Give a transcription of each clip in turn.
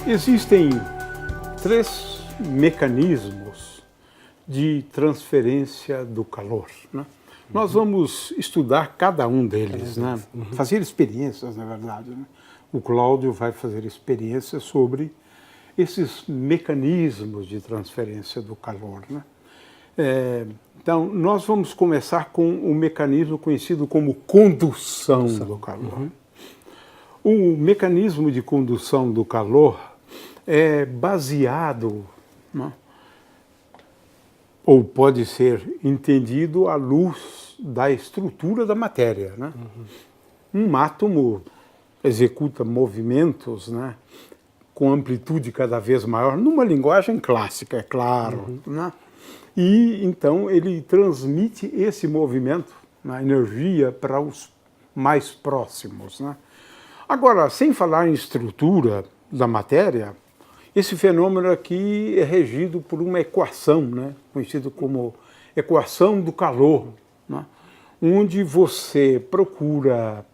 Existem três mecanismos de transferência do calor, né? Nós vamos estudar cada um deles, né? Fazer experiências, na verdade, né? O Cláudio vai fazer experiências sobre esses mecanismos de transferência do calor, né? Então, nós vamos começar com o mecanismo conhecido como condução do calor. O mecanismo de condução do calor é baseado, né, ou pode ser entendido à luz da estrutura da matéria, né? Um átomo executa movimentos, né, com amplitude cada vez maior, numa linguagem clássica, é claro, né? E então ele transmite esse movimento, a energia, para os mais próximos, né? Agora, sem falar em estrutura da matéria, esse fenômeno aqui é regido por uma equação, né, conhecida como equação do calor, né, onde você procura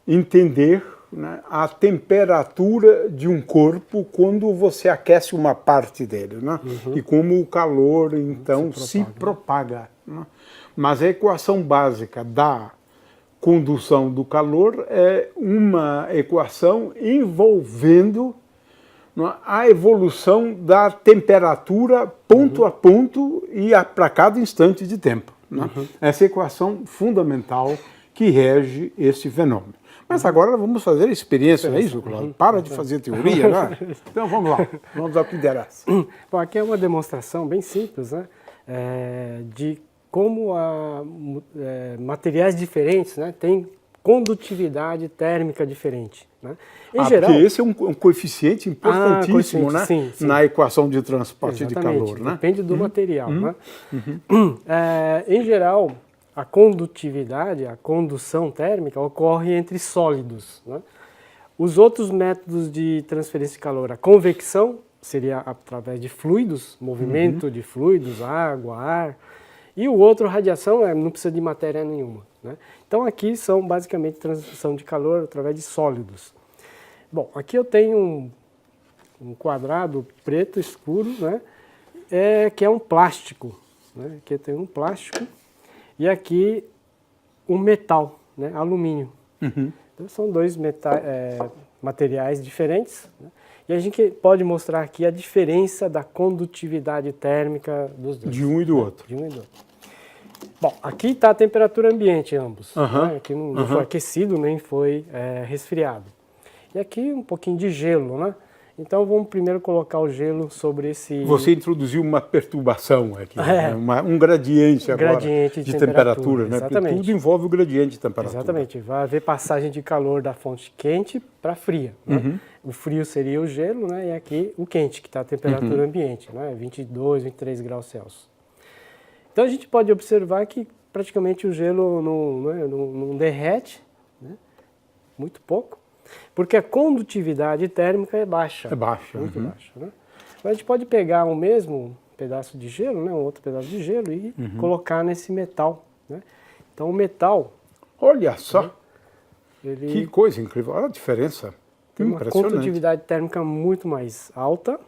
entender, né, a temperatura de um corpo quando você aquece uma parte dele, né, e como o calor, então, se propaga, né? Mas a equação básica da condução do calor é uma equação envolvendo, né, a evolução da temperatura ponto a ponto e para cada instante de tempo, né? Essa é a equação fundamental que rege esse fenômeno. Mas agora vamos fazer experiência, é isso, Cláudio? Para de fazer teoria, né? Então vamos lá, vamos ao que interessa. Bom, aqui é uma demonstração bem simples, né, de como materiais diferentes, né, têm condutividade térmica diferente, né? Em geral, porque esse é um coeficiente importantíssimo, né, sim. na equação de transporte de calor, né? Depende do material, né? Em geral, a condutividade, a condução térmica ocorre entre sólidos, né? Os outros métodos de transferência de calor, a convecção seria através de fluidos, movimento de fluidos, água, ar, e o outro, radiação, não precisa de matéria nenhuma, né? Então aqui são basicamente transmissão de calor através de sólidos. Bom, aqui eu tenho um quadrado preto escuro, né, que é um plástico, né? Aqui eu tenho um plástico e aqui um metal, né, alumínio. Então são dois materiais diferentes, né? E a gente pode mostrar aqui a diferença da condutividade térmica dos dois. De um e do outro. De um e do outro. Bom, aqui está a temperatura ambiente ambos. Né? Aqui não foi aquecido nem foi resfriado. E aqui um pouquinho de gelo, né? Então vamos primeiro colocar o gelo sobre esse... Você introduziu uma perturbação aqui, né? Um gradiente agora de temperatura, né? Porque tudo envolve o gradiente de temperatura. Exatamente, vai haver passagem de calor da fonte quente para fria, né? O frio seria o gelo, né? E aqui o quente, que está a temperatura ambiente, né? 22, 23 graus Celsius. Então a gente pode observar que praticamente o gelo não derrete, né? Muito pouco, porque a condutividade térmica é baixa. É baixa. Muito baixa, né? Mas a gente pode pegar o mesmo pedaço de gelo, né? Um outro pedaço de gelo e colocar nesse metal, né? Então o metal... Olha só, né? Que coisa incrível, olha a diferença. Tem uma condutividade térmica muito mais alta.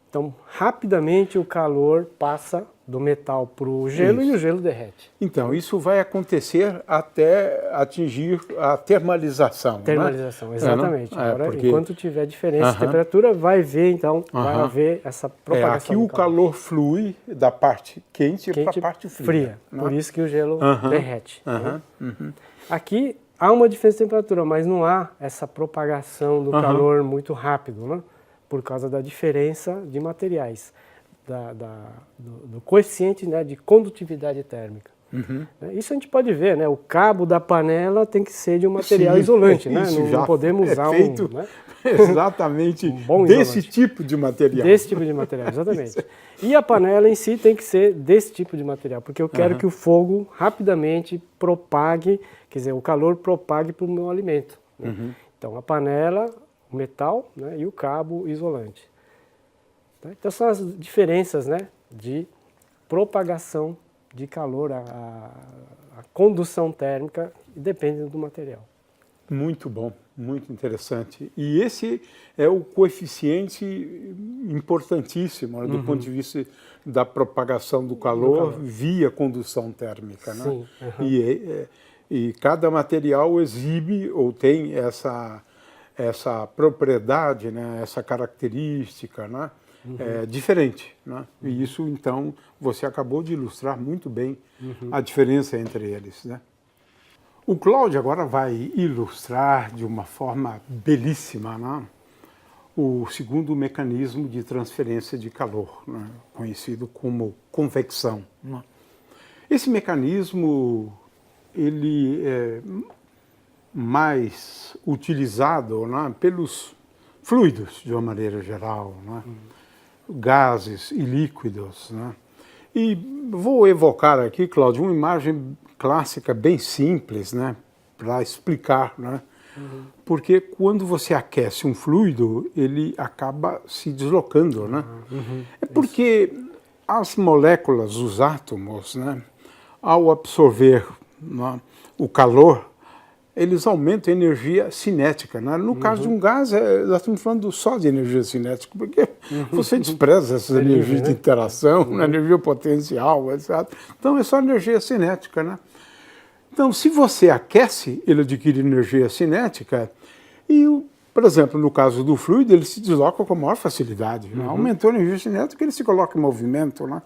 Então, rapidamente o calor passa do metal para o gelo e o gelo derrete. Então, isso vai acontecer até atingir a termalização. Termalização, né? Exatamente. Agora, porque... enquanto tiver diferença de temperatura, vai ver, então, vai haver essa propagação. Aqui o calor flui da parte quente para a parte fria. Por isso que o gelo derrete. Né? Aqui há uma diferença de temperatura, mas não há essa propagação do calor muito rápido, né? Por causa da diferença de materiais, do coeficiente, né, de condutividade térmica. Isso a gente pode ver, né? O cabo da panela tem que ser de um material isolante, né? Não podemos usar né? Exatamente desse tipo de material. Desse tipo de material, exatamente. E a panela em si tem que ser desse tipo de material, porque eu quero que o fogo rapidamente propague, quer dizer, o calor propague para o meu alimento, né? Então a panela, o metal, né, e o cabo isolante. Então são as diferenças, né, de propagação de calor, a condução térmica, depende do material. Muito bom, muito interessante. E esse é o coeficiente importantíssimo, né, do ponto de vista da propagação do calor via condução térmica. Né? Sim. E cada material exibe ou tem essa propriedade, né, essa característica, né, diferente. Né? E isso, então, você acabou de ilustrar muito bem a diferença entre eles. Né? O Cláudio agora vai ilustrar de uma forma belíssima, né, o segundo mecanismo de transferência de calor, né, conhecido como convecção. Né? Esse mecanismo ele é mais utilizado, né, pelos fluidos, de uma maneira geral, né, gases e líquidos. Né? E vou evocar aqui, Cláudio, uma imagem clássica bem simples, né, para explicar, né? Porque quando você aquece um fluido, ele acaba se deslocando, né? É porque as moléculas, os átomos, né, ao absorver, né, o calor, eles aumentam a energia cinética. Né? No caso de um gás, nós estamos falando só de energia cinética, porque você despreza essas energias de interação, energia potencial, etc. Então é só energia cinética. Né? Então, se você aquece, ele adquire energia cinética e, por exemplo, no caso do fluido, ele se desloca com maior facilidade. Né? Aumentou a energia cinética, ele se coloca em movimento. Né?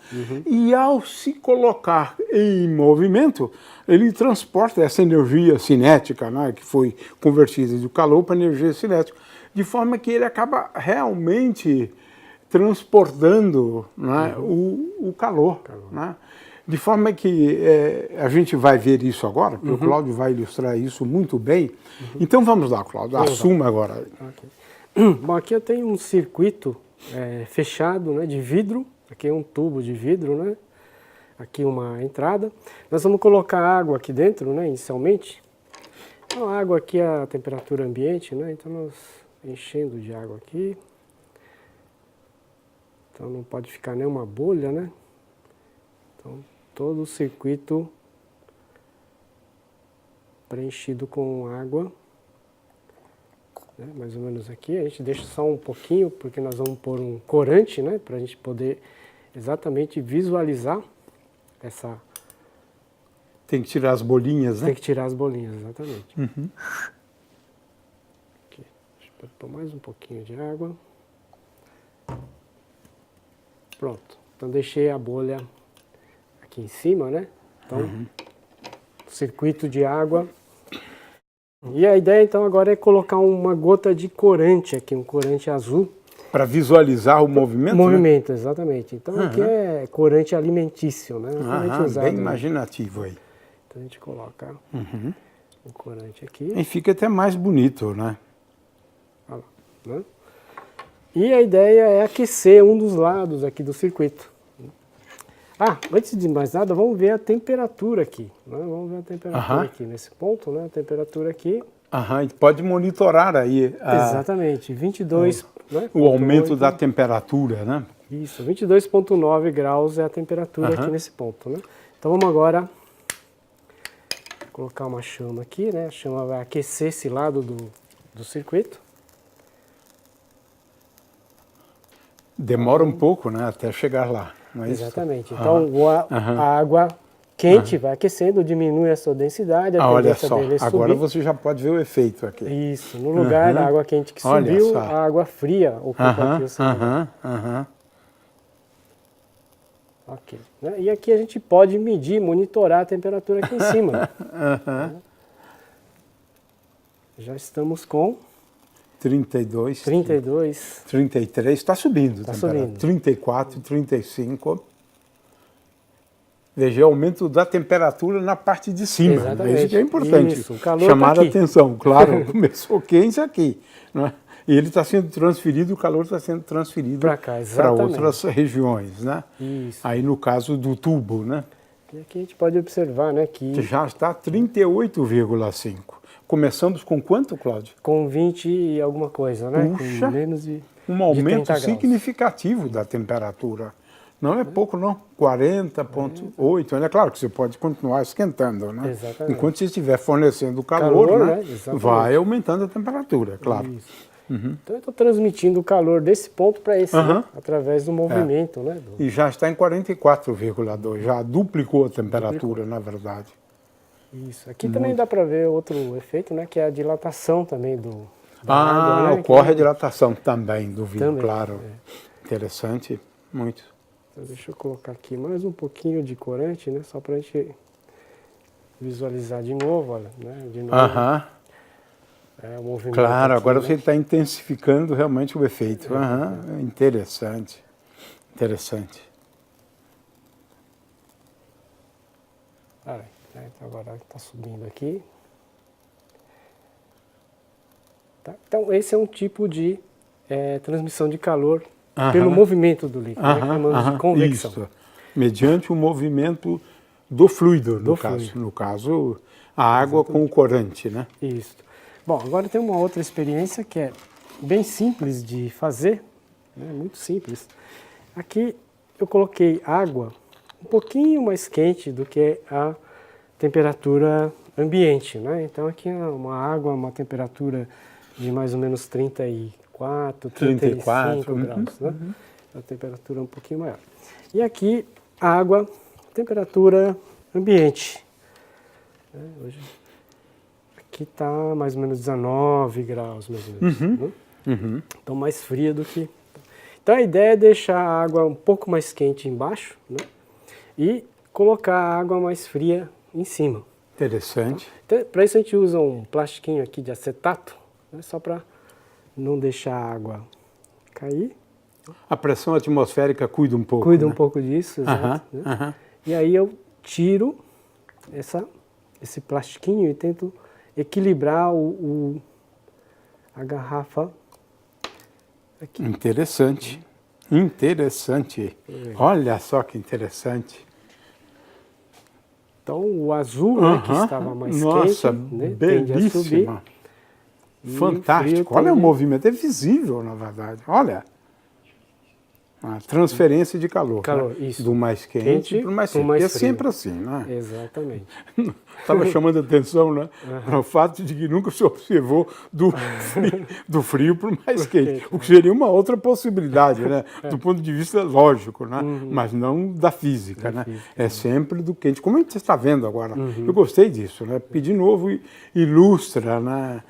E ao se colocar em movimento, ele transporta essa energia cinética, né, que foi convertida do calor para energia cinética, de forma que ele acaba realmente transportando, né, o calor. Né? De forma que a gente vai ver isso agora, porque o Cláudio vai ilustrar isso muito bem. Então vamos lá, Cláudio, assuma agora. Okay. Bom, aqui eu tenho um circuito fechado, né, de vidro, aqui é um tubo de vidro, né, aqui uma entrada. Nós vamos colocar água aqui dentro, né, inicialmente. Então, a água aqui é a temperatura ambiente, né, então nós enchendo de água aqui. Então não pode ficar nenhuma bolha, né. Então, todo o circuito preenchido com água, né, mais ou menos aqui. A gente deixa só um pouquinho, porque nós vamos pôr um corante, né, para a gente poder exatamente visualizar essa... Tem que tirar as bolinhas, né? Tem que tirar as bolinhas, exatamente. Aqui. Deixa eu pôr mais um pouquinho de água. Pronto. Então deixei a bolha aqui em cima, né? Então, circuito de água. E a ideia então agora é colocar uma gota de corante aqui, um corante azul. Para visualizar o movimento? O movimento, né? Exatamente. Então aqui é corante alimentício, né? Usado, bem imaginativo aí. Então a gente coloca o corante aqui. E fica até mais bonito, né? Olha lá, né? E a ideia é aquecer um dos lados aqui do circuito. Antes de mais nada, vamos ver a temperatura aqui. Né? Vamos ver a temperatura aqui nesse ponto, né? A temperatura aqui. Pode monitorar aí. Exatamente, 22. Né? O aumento da temperatura, né? Isso, 22,9 graus é a temperatura aqui nesse ponto, né? Então vamos agora colocar uma chama aqui, né? A chama vai aquecer esse lado do circuito. Demora um pouco, né? Até chegar lá. Não é exatamente. Isso? Então a água quente vai aquecendo, diminui a sua densidade, a olha tendência só, dele é subir. agora você já pode ver o efeito aqui. Isso, no lugar da água quente que subiu, a água fria ocupa aqui o seu lugar. Ok. Né? E aqui a gente pode medir, monitorar a temperatura aqui em cima. Já estamos com 32. 33, está subindo. Está subindo. 34, 35. Veja, o aumento da temperatura na parte de cima. Exatamente. Isso que é importante. Isso, o calor chamar tá a atenção. Claro, começou quente aqui. Né? E ele está sendo transferido, o calor está sendo transferido para outras regiões. Né? Isso. Aí no caso do tubo. Né? E aqui a gente pode observar, né, que já está 38,5. Começamos com quanto, Cláudio? Com 20 e alguma coisa, né? Puxa, com menos de um aumento de 30 significativo da temperatura. Não é pouco, não. 40,8. É claro que você pode continuar esquentando, né? Exatamente. Enquanto você estiver fornecendo calor, né? Vai aumentando a temperatura, claro. Isso. Então eu estou transmitindo o calor desse ponto para esse, né? Através do movimento, né? E já está em 44,2, já duplicou a temperatura, na verdade. Isso. Aqui também dá para ver outro efeito, né? Que é a dilatação também da água, né? Ocorre a dilatação também do vidro, Também, claro. Interessante, muito. Então, deixa eu colocar aqui mais um pouquinho de corante, né? Só para a gente visualizar de novo, olha, né? De novo. O movimento. Claro, aqui, agora né? você está intensificando realmente o efeito. Interessante, interessante. Então agora está subindo aqui. Tá? Então esse é um tipo de transmissão de calor pelo movimento do líquido, né? Chamamos de convecção. Isso. Mediante o movimento do fluido, no caso. No caso, a água com o corante, né? Isso. Bom, agora tem uma outra experiência que é bem simples de fazer, né? Muito simples. Aqui eu coloquei água um pouquinho mais quente do que a temperatura ambiente, né? Então aqui é uma água, uma temperatura de mais ou menos 34, 35 graus, né? A temperatura é um pouquinho maior. E aqui a água, temperatura ambiente. Hoje, aqui está mais ou menos 19 graus, mais ou menos. Né? Então mais fria do que... Então a ideia é deixar a água um pouco mais quente embaixo, né? E colocar a água mais fria em cima. Interessante. Então, para isso a gente usa um plastiquinho aqui de acetato, né? Só para não deixar a água cair. A pressão atmosférica cuida um pouco. Cuida né? um pouco disso, exato. Né? E aí eu tiro esse plastiquinho e tento equilibrar a garrafa aqui. Interessante. Interessante. Olha só que interessante. Então o azul, né, que estava mais quente, né, tende a subir. Fantástico. Olha o movimento, é visível, na verdade. Olha. A transferência de calor. Né? Isso. Do mais quente para o mais frio. É sempre assim, né? Exatamente. Estava chamando a atenção, né? Para o fato de que nunca se observou do frio para o mais quente. O que seria uma outra possibilidade, né? Do ponto de vista lógico, né? Mas não da física, né? É sempre do quente. Como a gente está vendo agora. Eu gostei disso, né? Porque, de novo, ilustra, né?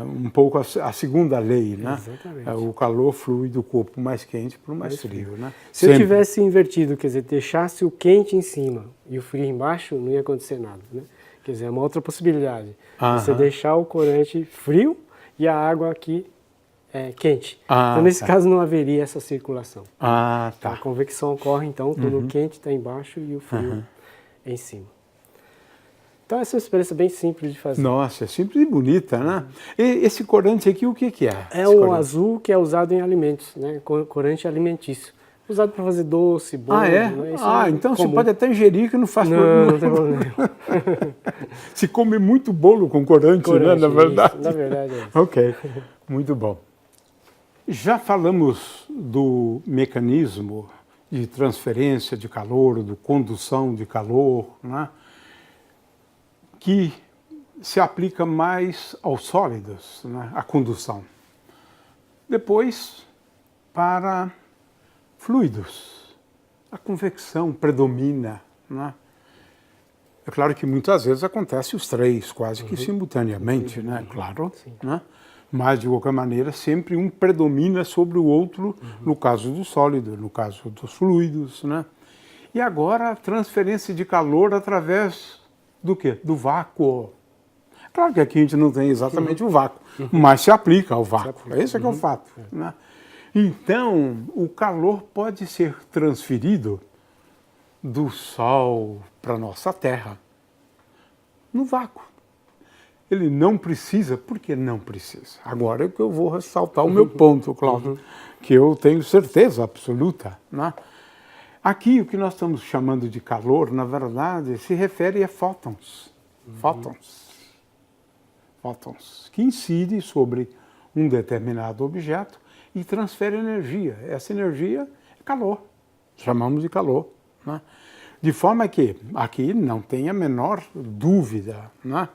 Um pouco a segunda lei, né? Exatamente. O calor flui do corpo mais quente para o mais frio, né? Se eu tivesse invertido, quer dizer, deixasse o quente em cima e o frio embaixo, não ia acontecer nada, né? Quer dizer, é uma outra possibilidade. Você deixar o corante frio e a água aqui quente. Então, nesse caso, não haveria essa circulação. Tá. A convecção ocorre, então, quando o quente está embaixo e o frio em cima. Então, essa é uma experiência bem simples de fazer. Nossa, é simples e bonita, né? E esse corante aqui, o que é? É um azul que é usado em alimentos, né? Corante alimentício. Usado para fazer doce, bolo. Né? Então comum. Você pode até ingerir que não faz problema. Não tem problema. Se come muito bolo com corante, né? Na verdade. Isso, na verdade é isso. Ok, muito bom. Já falamos do mecanismo de transferência de calor, de condução de calor, né? Que se aplica mais aos sólidos, né? A condução. Depois, para fluidos, a convecção predomina, né? É claro que muitas vezes acontece os três, quase que simultaneamente, né? Claro, né? Mas de qualquer maneira sempre um predomina sobre o outro, no caso do sólido, no caso dos fluidos, né? E agora a transferência de calor através do quê? Do vácuo. Claro que aqui a gente não tem exatamente o vácuo, mas se aplica ao vácuo. Esse é que é o fato, né? Então, o calor pode ser transferido do Sol para a nossa Terra no vácuo. Ele não precisa, por que não precisa? Agora é que eu vou ressaltar o meu ponto, Cláudio, que eu tenho certeza absoluta, né? Aqui, o que nós estamos chamando de calor, na verdade, se refere a fótons. Fótons, que incidem sobre um determinado objeto e transferem energia. Essa energia é calor, chamamos de calor, né? De forma que aqui não tem a menor dúvida, né?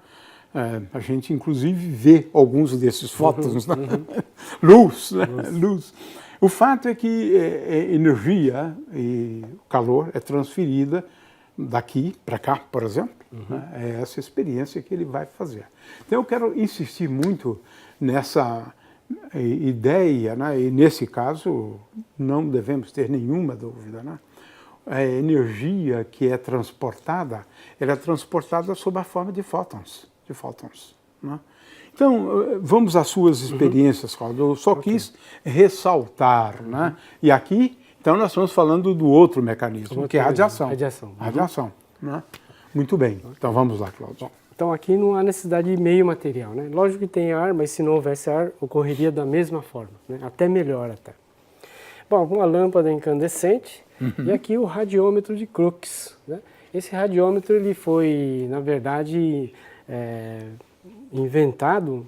A gente inclusive vê alguns desses fótons, né? Luz, né? Luz. O fato é que energia e calor é transferida daqui para cá, por exemplo. Né? É essa experiência que ele vai fazer. Então eu quero insistir muito nessa ideia, né? E nesse caso não devemos ter nenhuma dúvida, né? A energia que é transportada, ela é transportada sob a forma de fótons, né? Então, vamos às suas experiências, Cláudio. Eu só quis ressaltar, né? E aqui, então, nós estamos falando do outro mecanismo, que é a radiação. Radiação, né? Muito bem. Então, vamos lá, Cláudio. Então, aqui não há necessidade de meio material, né? Lógico que tem ar, mas se não houvesse ar, ocorreria da mesma forma, né? Até melhor até. Bom, uma lâmpada incandescente e aqui o radiômetro de Crookes, né? Esse radiômetro ele foi, na verdade, inventado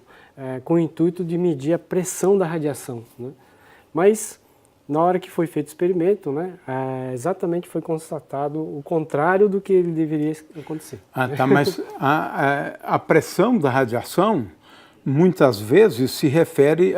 com o intuito de medir a pressão da radiação, né? Mas na hora que foi feito o experimento, né, exatamente foi constatado o contrário do que ele deveria acontecer. Tá, mas a pressão da radiação muitas vezes se refere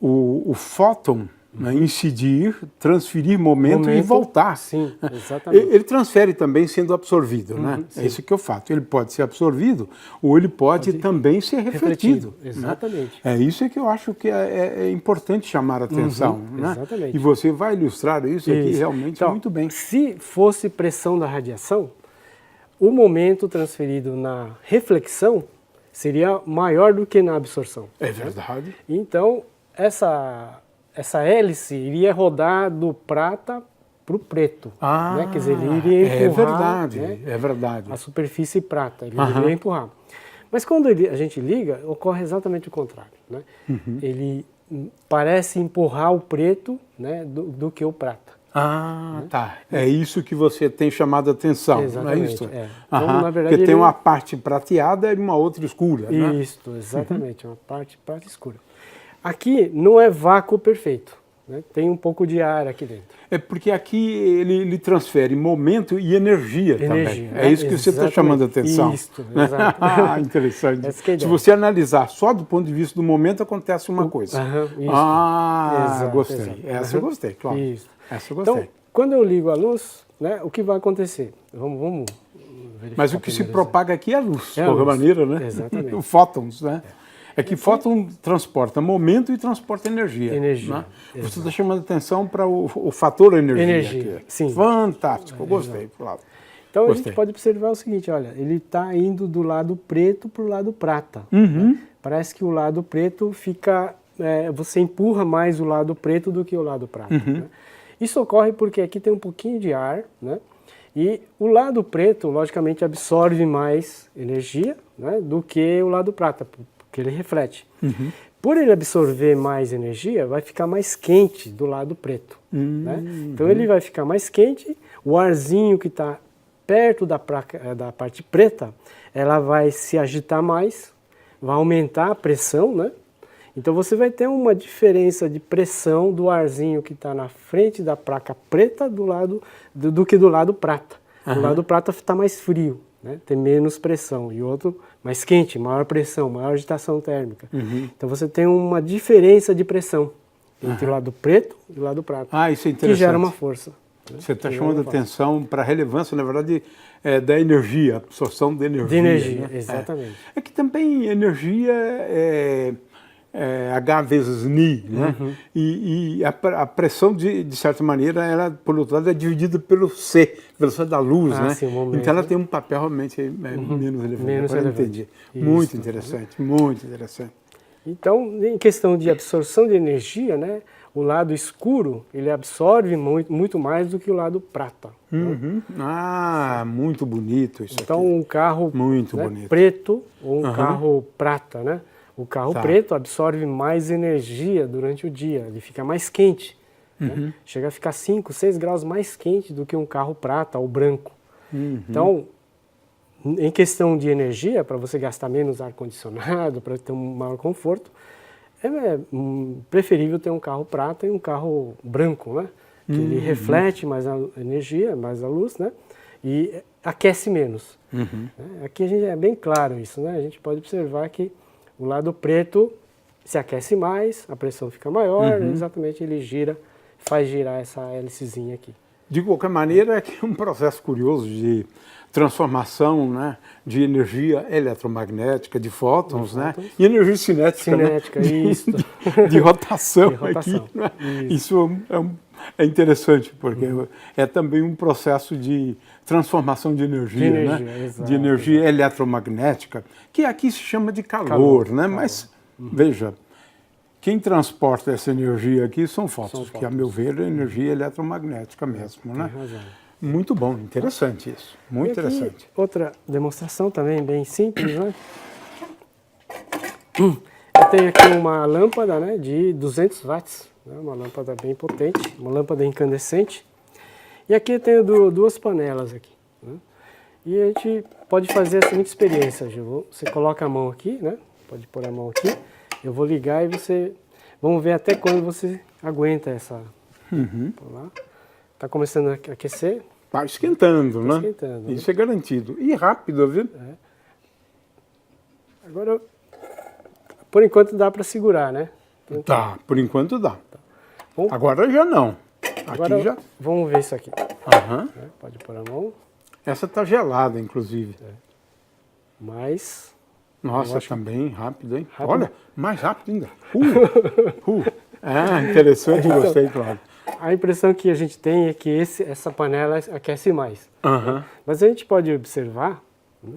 o fóton, né, incidir, transferir momento e voltar. Sim, exatamente. Ele transfere também sendo absorvido, né? Sim. É isso que eu faço. Ele pode ser absorvido ou ele pode também ser refletido. Exatamente. Né? É isso que eu acho que é importante chamar a atenção. Né? Exatamente. E você vai ilustrar isso aqui realmente então, muito bem. Se fosse pressão da radiação, o momento transferido na reflexão seria maior do que na absorção. É verdade. Né? Então, essa hélice iria rodar do prata para o preto. Né? Quer dizer, ele iria empurrar, é verdade. a superfície prata, ele iria empurrar. Mas quando a gente liga, ocorre exatamente o contrário. Né? Ele parece empurrar o preto, né, do que o prata. Tá. É isso que você tem chamado a atenção, exatamente, não é isso? Então, na verdade, porque tem uma parte prateada e uma outra escura, né? Isso, exatamente, uma parte prata escura. Aqui não é vácuo perfeito, né? Tem um pouco de ar aqui dentro. É porque aqui ele transfere momento e energia também. É isso que você está chamando a atenção. Isso, exato. Interessante. Se você analisar só do ponto de vista do momento, acontece uma coisa. Isso. Gostei. Exato. Essa eu gostei, claro. Isso. Essa eu gostei. Então, quando eu ligo a luz, né, o que vai acontecer? Vamos verificar. Mas o que se propaga aqui é a luz, de a qualquer luz. maneira, né? Exatamente. Fótons, né? É que fóton transporta momento e transporta energia. Né? Você está chamando a atenção para o fator energia. Aqui. Sim. Fantástico, eu gostei. Claro. Então a gente pode observar o seguinte, olha, ele está indo do lado preto para o lado prata. Né? Parece que o lado preto fica, você empurra mais o lado preto do que o lado prata. Né? Isso ocorre porque aqui tem um pouquinho de ar, né? E o lado preto, logicamente, absorve mais energia, né, do que o lado prata, porque ele reflete. Por ele absorver mais energia, vai ficar mais quente do lado preto. Né? Então ele vai ficar mais quente, o arzinho que está perto da parte preta, ela vai se agitar mais, vai aumentar a pressão, né? Então você vai ter uma diferença de pressão do arzinho que está na frente da placa preta do que do lado prata. O lado prata está mais frio, né? Tem menos pressão, e o outro mais quente, maior pressão, maior agitação térmica. Então você tem uma diferença de pressão entre o lado preto e o lado prata, isso é interessante. Que gera uma força. Né? Você está chamando atenção para a relevância, na verdade, da energia, absorção de energia. De energia, né? exatamente. É que também energia H vezes Ni, né? E a pressão, de certa maneira, ela, por outro lado, é dividida pelo C, velocidade da luz, né? Sim, momento, então ela tem um papel realmente menos relevante. Menos Agora relevante. Entendi. Muito interessante, muito interessante. Então, em questão de absorção de energia, né, o lado escuro, ele absorve muito mais do que o lado prata. Né? Muito bonito isso então, aqui. um carro muito bonito. preto ou um carro prata, né? O carro preto absorve mais energia durante o dia, ele fica mais quente. Né? Chega a ficar 5, 6 graus mais quente do que um carro prata ou branco. Então, em questão de energia, para você gastar menos ar-condicionado, para ter um maior conforto, é preferível ter um carro prata e um carro branco, né? que ele reflete mais a energia, mais a luz, né? E aquece menos. Aqui a gente é bem claro isso, né? A gente pode observar que o lado preto se aquece mais, a pressão fica maior, exatamente ele gira, faz girar essa hélicezinha aqui. De qualquer maneira, é que é um processo curioso de transformação, né, de energia eletromagnética, de fótons, né, e energia cinética, cinética, né, isso. de rotação, De rotação. aqui. Né? Isso é interessante, porque é também um processo de transformação de energia, né? Exato, de energia eletromagnética, que aqui se chama de calor, né? Mas, veja, quem transporta essa energia aqui são fótons, que, a meu ver, é energia eletromagnética mesmo, né? Tem razão. Muito bom, interessante isso, muito interessante. Outra demonstração também bem simples, né? Eu tenho aqui uma lâmpada, né, de 200 watts, né, uma lâmpada bem potente, uma lâmpada incandescente. E aqui eu tenho duas panelas aqui, né? E a gente pode fazer a seguinte experiência, Gil. Você coloca a mão aqui, né? Pode pôr a mão aqui. Eu vou ligar e você... Vamos ver até quando você aguenta essa... Está começando a aquecer. Está esquentando, né? Esquentando, Isso é garantido. E rápido, viu? Agora, por enquanto dá para segurar, né? Tá, por enquanto dá. Bom, agora já não. Agora aqui já... vamos ver isso aqui. Pode pôr a mão. Essa está gelada, inclusive. Mas... Nossa, também rápido, hein? Rápido. Olha, mais rápido ainda. Interessante, gostei, claro. A impressão que a gente tem é que essa panela aquece mais. Mas a gente pode observar... Né?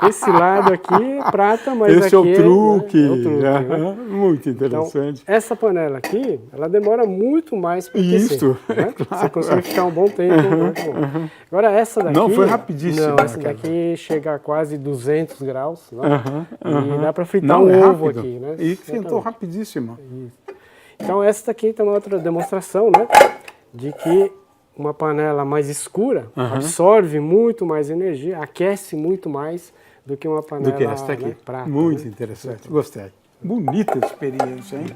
Esse lado aqui é prata, mas esse aqui é o truque. É o truque, né? Muito interessante. Então, essa panela aqui, ela demora muito mais para aquecer. Isso, né? claro. Você consegue ficar um bom tempo. Agora essa daqui... Não, foi rapidíssimo. Não, essa daqui chega a quase 200 graus. Né? E dá para fritar Não, um ovo aqui. Né? E esquentou rapidíssimo. Então essa daqui tem uma outra demonstração, né? De que uma panela mais escura absorve muito mais energia, aquece muito mais do que uma panela do que esta aqui. Né, prata. Muito né? interessante, gostei. Bonita experiência, hein?